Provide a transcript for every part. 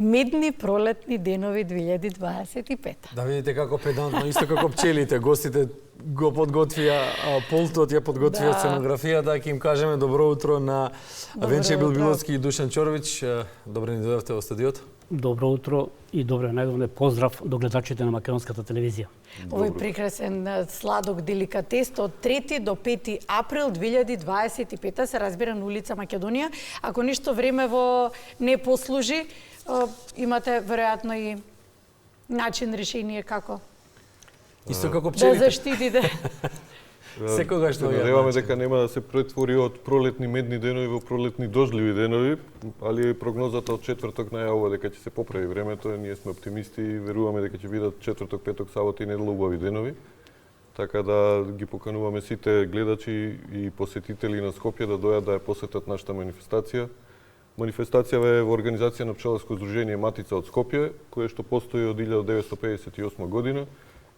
Медни пролетни денови 2025. Да видите како педантно, исто како пчелите, гостите го подготвија полтот, ја подготвија сценографијата, ќе им кажеме добро утро на Венче Билбиловски и Душан Чорович. Добро ни дојдовте во студиото. Добро утро и добро најдовне поздрав до гледачите на македонската телевизија. Овој прекрасен сладок деликатес од 3 до 5 април 2025 се разбира на улица Македонија. Ако ништо времево не послужи, имате веројатно и начин, решение како исто како пчелите да заштитите. Секогаш што надеваме дека нема да се претвори од пролетни медни денови во пролетни дожливи денови, али прогнозата од четврток најавува дека ќе се поправи времето. Ние сме оптимисти и веруваме дека ќе бидат четврток, петок, сабота и недела убави денови. Така да ги покануваме сите гледачи и посетители на Скопје да дојдат да ја посетат нашата манифестација. Манифестацијава е во организација на пчеларско здружение Матица од Скопје, кое што постои од 1958 година.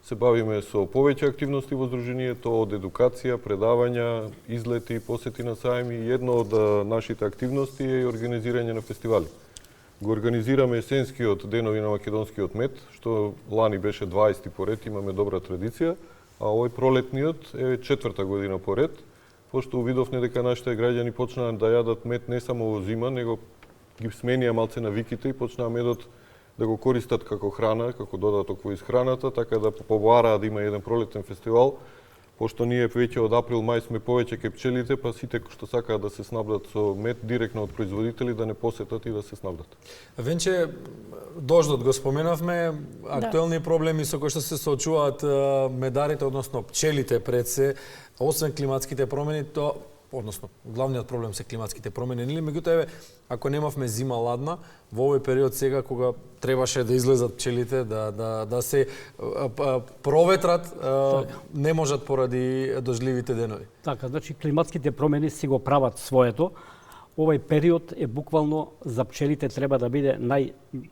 Се бавиме со повеќе активности во здружението, од едукација, предавања, излети, посети на сајми. Едно од нашите активности е и организирање на фестивали. Го организираме есенскиот денови на македонскиот мед, што лани беше 20 поред, имаме добра традиција, а овој пролетниот е четврта година поред, пошто увидовме дека нашите граѓани почнаа да јадат мед не само во зима, него ги сменија малце навиките и почнаа медот да го користат како храна, како додаток во исхраната, така да побараа да има еден пролетен фестивал, пошто ние веќе од април-мај сме повеќе кај пчелите, па сите што сакаат да се снабдат со мед директно од производители да не посетат и да се снабдат. Венче, дождот го споменавме, актуелни проблеми со кои што се соочуваат медарите, односно пчелите пред се, освен климатските промени, односно, главниот проблем се климатските промени, нели? Меѓутоа, ако немавме зима ладна, во овој период сега, кога требаше да излезат пчелите, да се проветрат, не можат поради дождливите денови. Така, значи, климатските промени си го прават своето. Овој период е буквално за пчелите треба да биде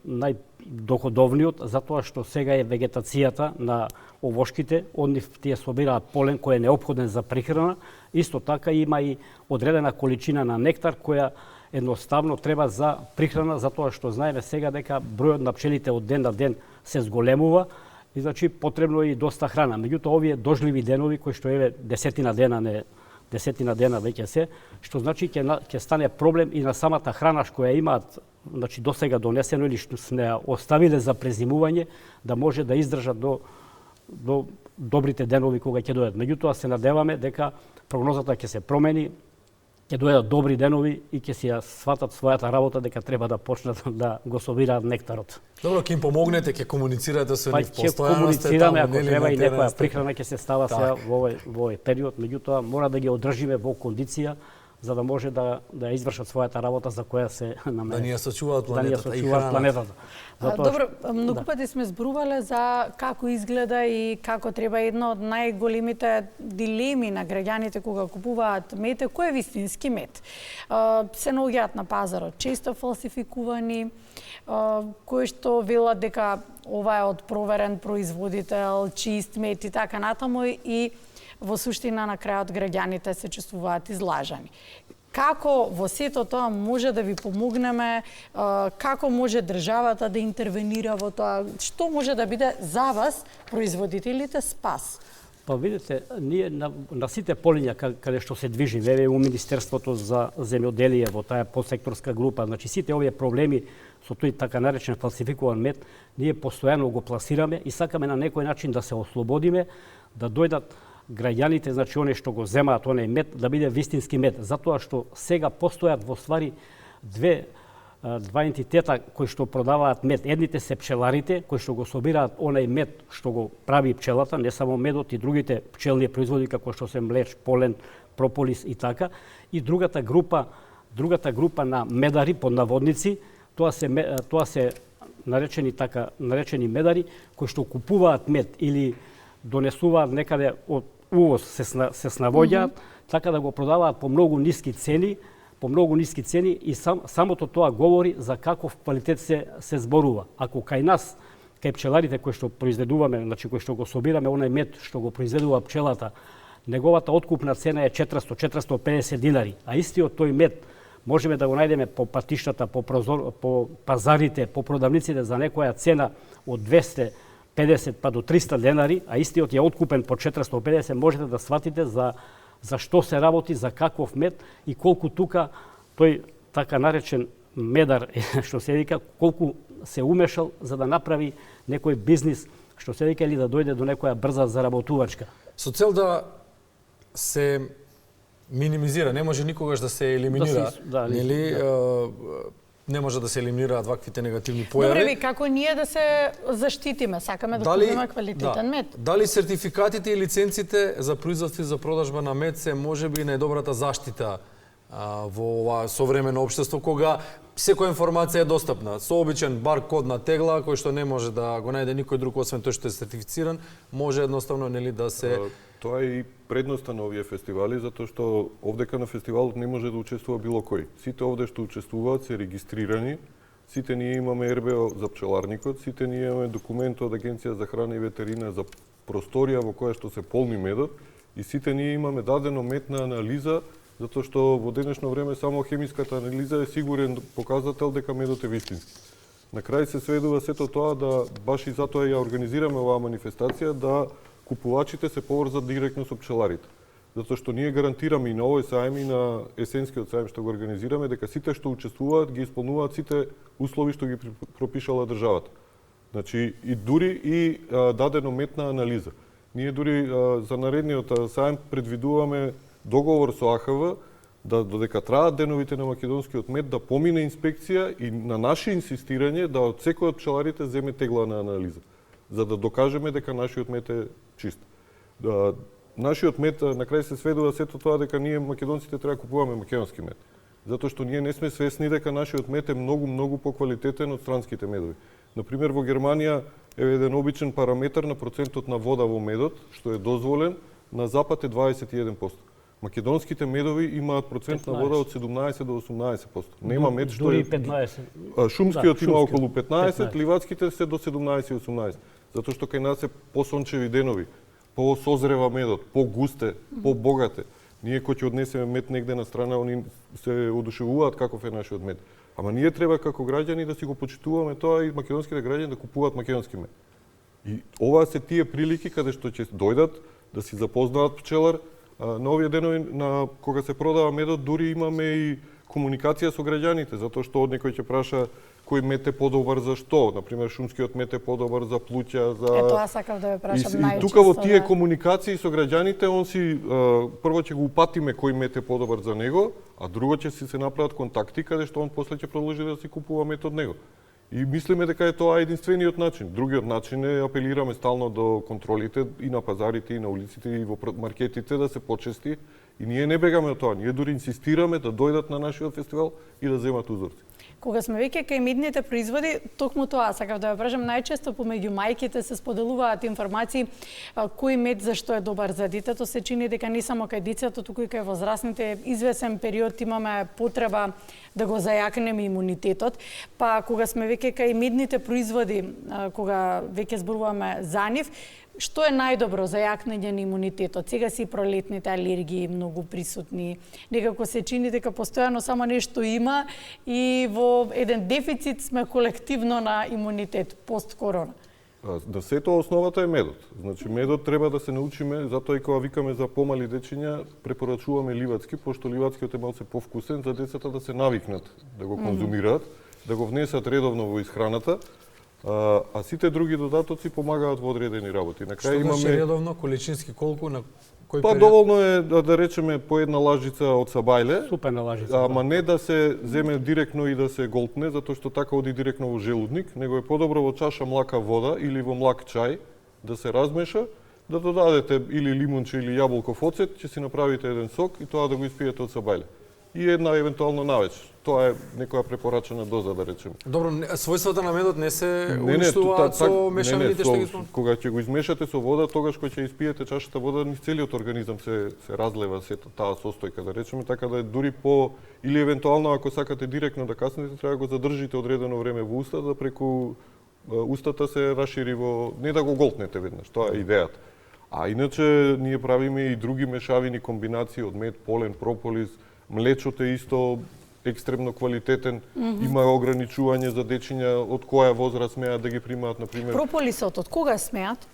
најдоходовниот, затоа што сега е вегетацијата на овошките, од нив тие собираат полен кој е неопходен за прихрана. Исто така има и одредена количина на нектар која едноставно треба за прихрана, затоа што знаеме сега дека бројот на пчелите од ден на ден се зголемува и значи потребно е и доста храна. Меѓутоа овие дождливи денови кои што еве десетина дена веќе се, што значи ќе стане проблем и на самата храна која имаат, значи досега донесено или што сме оставиле за презимување, да може да издржат до добрите денови кога ќе дојдат. Меѓутоа се надеваме дека прогнозата ќе се промени, ќе дојдат добри денови и ќе си ја сватат својата работа дека треба да почнат да го собираат нектарот. Добро, ќе им помогнете, ќе комуницирате со нив постојано. Ќе комуницираме, ако треба и некоја прихрана ќе се става сега во овој период, меѓутоа мора да ги одржиме во кондиција за да може да извршат својата работа за која се наменува. Да ни ја сочуваат планетата. Добро, многу пати сме зборувале за како изгледа и како треба една од најголемите дилеми на граѓаните кога купуваат мед, кој е вистински мед. Се наоѓаат на пазарот често фалсификувани, кои што велат дека ова е од проверен производител, чист мед и така натаму и во суштина на крајот граѓаните се чувствуваат излажани. Како во сето тоа може да ви помогнеме, како може државата да интервенира во тоа, што може да биде за вас, производителите, спас? Па видите, ние на сите полиња каде што се движи, еве у Министерството за земјоделие, во таа подсекторска група, значи сите овие проблеми со тој така наречен фалсификуван мед, ние постојано го пласираме и сакаме на некој начин да се ослободиме, да дојдат граѓаните, значи оние што го земаат оној мед, да биде вистински мед, затоа што сега постојат во ствари два ентитета кои што продаваат мед. Едните се пчеларите кои што го собираат оној мед што го прави пчелата, не само медот и другите пчелни производи како што се млеч, полен, прополис и така. И другата група на медари под наводници, тоа се наречени медари кои што купуваат мед или донесуваат некаде од увоз се снавоѓаат, така да го продаваат по многу ниски цени и самото тоа говори за каков квалитет се зборува. Ако кај нас, кај пчеларите кои што произведуваме, значи кои што го собираме оној мед што го произведува пчелата, неговата откупна цена е 400-450 динари, а истиот тој мед можеме да го најдеме по патиштата, по пазарите, по продавниците за некоја цена од 250 па до 300 денари, а истиот е откупен по 450, можете да сватите за што се работи, за каков мед и колку тука тој така наречен медар, што се вика, колку се умешал за да направи некој бизнис, што се вика, или да дојде до некоја брза заработувачка. Со цел да се минимизира, не може никогаш да се елиминира, нели? Не може да се елиминираат ваквите негативни појави. Добре, ви како ние да се заштитиме? Сакаме да купиме квалитетен мед. Дали сертификатите и лиценците за производство и за продажба на мед се можеби најдобрата заштита во ова современо општество, кога секоја информација е достапна, со обичен баркод на тегла, кој што не може да го најде никој друг освен тој што е сертифициран, може едноставно нели да се Тоа е и предноста на овие фестивали, затоа што овдека на фестивалот не може да учествува било кој. Сите овде што учествуваат се регистрирани, сите ние имаме РБО за пчеларникот, сите ние имаме документ од Агенција за храна и ветерина за просторија во која што се полни медот и сите ние имаме дадено медна анализа, затоа што во денешно време само хемиската анализа е сигурен показател дека медот е вистински. На крај се сведува сето тоа да баш и затоа ја организираме оваа манифестација да купувачите се поврзат директно со пчеларите. Затоа што ние гарантираме и на овој сајм и на есенскиот сајм што го организираме дека сите што учествуваат ги исполнуваат сите услови што ги пропишала државата. Значи и дури и дадено метна анализа. Ние дури за наредниот сајм предвидуваме договор со АХВ да додека траат деновите на македонскиот мед да помине инспекција и на наше инсистирање да од секој од пчеларите земе тегла на анализа, за да докажеме дека нашиот мед е чист. Нашиот мед на крај се сведува сето тоа дека ние македонците треба да купуваме македонски мед. Затоа што ние не сме свесни дека нашиот мед е многу поквалитетен од странските медови. Например, во Германија е еден обичен параметар на процентот на вода во медот, што е дозволен, на запад е 21%. Македонските медови имаат процент 15. на вода од 17 до 18%. Нема мед што дури 15. Шумскиот има околу 15, ливадските се до 17-18. Затоа што кај нас е посончеви денови, посозрева медот, погусте, побогате. Ние кој ќе однесеме мед негде на страна, они се одушевуваат каков е нашиот мед. Ама ние треба како граѓани да си го почитуваме тоа и македонските граѓани да купуваат македонски мед. И ова се тие прилики каде што ќе дојдат да си запознаат пчелар. На овие денови, на кога се продава медот, дури имаме и комуникација со граѓаните, затоа што некој ќе праша кој мед е подобар за што. Например, шумскиот мед е подобар за плуќа, за... Тоа сакав да ве прашам најчесто. И тука во тие комуникации со граѓаните, он си прво ќе го упатиме кој мед е подобар за него, а друго ќе си се направат контакти каде што он после ќе продолжи да си купува мед од него. И мислиме дека е тоа единствениот начин. Другиот начин е апелираме стално до контролите и на пазарите, и на улиците, и во маркетите да се почести. И ние не бегаме од тоа. Ние дури инсистираме да дојдат на нашиот фестивал и да земат узорци. Кога сме веќе кај медните производи, токму тоа сакав да ја прашам, најчесто помеѓу мајките се споделуваат информации кој мед зашто е добар за детето. Се чини дека не само кај децата, туку и кај возрастните извесен период имаме потреба да го зајакнеме имунитетот. Па кога сме веќе кај медните производи, кога веќе зборуваме за нив, што е најдобро за јакнење на имунитетот? Сега си пролетните алергии многу присутни. Некако се чини дека постојано само нешто има и во еден дефицит сме колективно на имунитет пост-корона. Да сето основата е медот. Значи медот треба да се научиме, затоа и кога викаме за помали дечиња, препорачуваме ливадски, пошто ливадскиот е малце повкусен за децата да се навикнат да го конзумираат, да го внесат редовно во исхраната. А сите други додатоци помагаат во одредени работи. На крај имаме... Што значи редовно, количински колку, на кој период? Доволно е да речеме по една лажица од сабајле, супена лажица, ама не да се земе директно и да се голтне, затоа што така оди директно во желудник, него е подобро во чаша млака вода или во млак чај да се размеша, да додадете или лимунче или јаболков оцет, ќе си направите еден сок и тоа да го испиете од сабајле. И една евентуално навеч. Тоа е некоја препорачена доза, да речеме. Добро, својствата на медот не се уништуваат со мешавините што ги спомнав? Кога ќе го измешате со вода, тогаш кога ќе испиете чашата вода, низ целиот организам се разлева сета таа состојка, да речеме, така да е дури по или евентуално ако сакате директно да каснете, треба да го задржите одредено време во устата, да преку устата се расшири во не да го голтнете веднаш, тоа е идејата. А иначе ние правиме и други мешавини, комбинации од мед, полен, прополис, млечото е исто екстремно квалитетен, има ограничување за дечиња од која возраст смеат да ги примаат, на пример. Прополисот од кога смеат?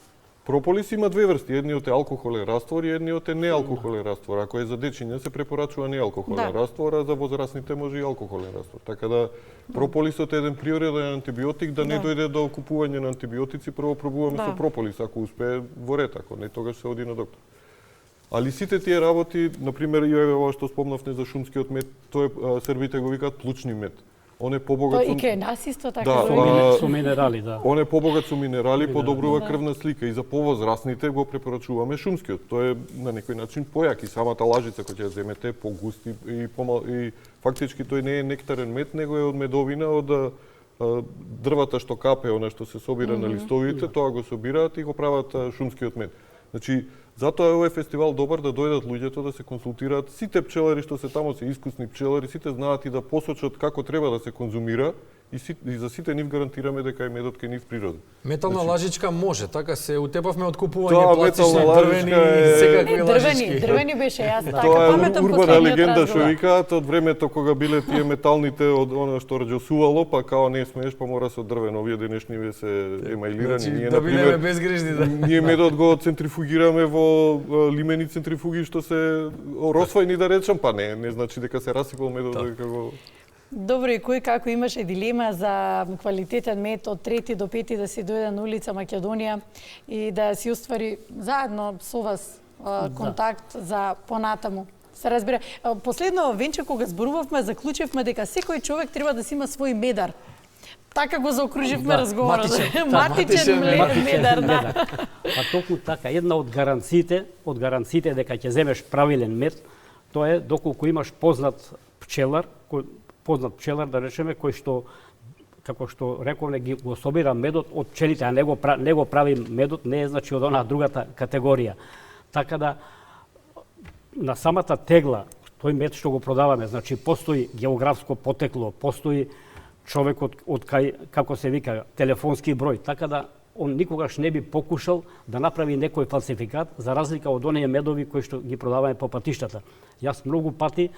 Прополис има две врсти, едниот е алкохолен раствор и едниот е неалкохолен раствор. Ако е за дечиња се препорачува неалкохолен раствор, а за возрастните може и алкохолен раствор. Така да прополисот е еден приоритетен антибиотик, да не дојде до купување на антибиотици, прво пробуваме со прополис, ако успее во ред, ако не тогаш се оди на доктор. Али сите тие работи, на пример и ова што спомнавте за шумскиот мед, тоа србите го викаат плучни мед. Он е побогат и кај нас исто така со минерали, да. Он е побогат со минерали, подобрува крвна слика и за повозрастните го препорачуваме шумскиот. Тој е на некој начин појак и самата лажица која ќе ја земете погусти и и фактички тој не е нектарен мед, него е од медовина од дрвата што капе, она што се собира на листовите, тоа го собираат и го прават шумскиот мед. Значи, затоа е овој фестивал добар да дојдат луѓето да се консултираат. Сите пчелари што се таму се искусни пчелари, сите знаат и да посочат како треба да се конзумира и за сите нив гарантираме дека е медот кај нив природа. Метална лажичка може, така се утепавме од купување пластични, дрвени и секакви лажички. Дрвени беше јас така паметам урбана легенда што викаат од времето кога биле тие металните од она што раѓосувало, па као не смееш, па мора со дрвено. Овие денешни се емаилирани. Ние на пример безгрижни, да. Ние медот го центрифугираме во лимени центрифуги што се росвајни, да речам, па не значи дека се расипал медот дека го. Добро, и кој како имаше дилема за квалитетен мед од 3 до 5 да си дојде на улица Македонија и да си уствари заедно со вас контакт за понатаму. Се разбира. Последно, Венче, кога зборувавме, заклучивме дека секој човек треба да си има свој медар. Така го заокруживме разговорот. Матичен медар, да. Па токму така, една од гаранциите дека ќе земеш правилен мед, тоа е доколку имаш познат пчелар, да речеме, кој што, како што рековме, го собира медот од пчелите, а не го прави медот, не е значи од онаа другата категорија. Така да, на самата тегла, тој мед што го продаваме, значи постои географско потекло, постои човекот од кај, како се вика, телефонски број, така да он никогаш не би покушал да направи некој фалсификат, за разлика од оние медови кои што ги продаваме по патиштата. Јас многу пати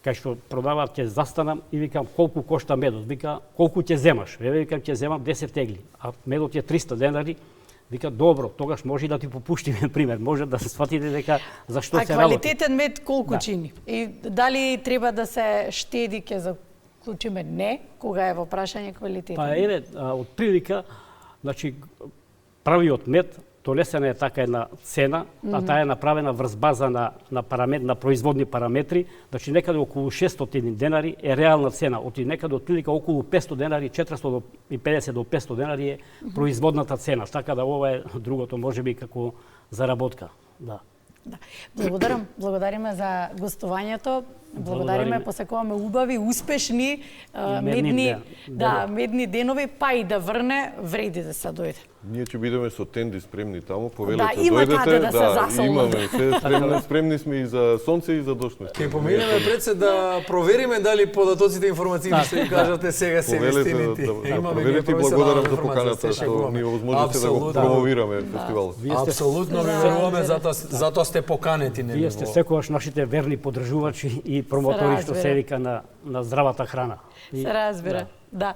кај што продаваат ќе застанам и викам колку кошта медот. Вика колку ќе земаш? Викам ќе земам 10 тегли, а медот е 300 денари. Вика добро, тогаш може да ти попуштиме пример, може да се сфатите дека зашто се работи. А квалитетен мед колку чини? И дали треба да се штеди, ќе заклучиме не, кога е во прашање квалитетен? Па еве, од прилика, значи правиот мед донесена е така една цена, а таа е направена врз база на производни параметри, значи некаде околу 600 денари е реална цена, некаде отприлика околу 500 денари, 450 до 500 денари е производната цена, така да ова е другото можеби како заработка. Да. Благодариме за гостувањето. Благодариме, посакуваме убави, успешни медни денови, па и да врне, вреди да се дојде. Ние ќе бидеме со тенди спремни таму, повелете има дојдете, каде да се засолат. Имаме се спремни сме и за сонце и за дожд. Ќе поминеме пред се да провериме дали податоците информацијни што ги кажате сега се вистините. Проверете и благодарам за поканата што ни овозможите да го промовираме фестивалот. Апсолутно ви веруваме, затоа сте поканети. Вие сте секогаш нашите верни поддржувачи и промотори што се вика на здравата храна. Се разбира, да.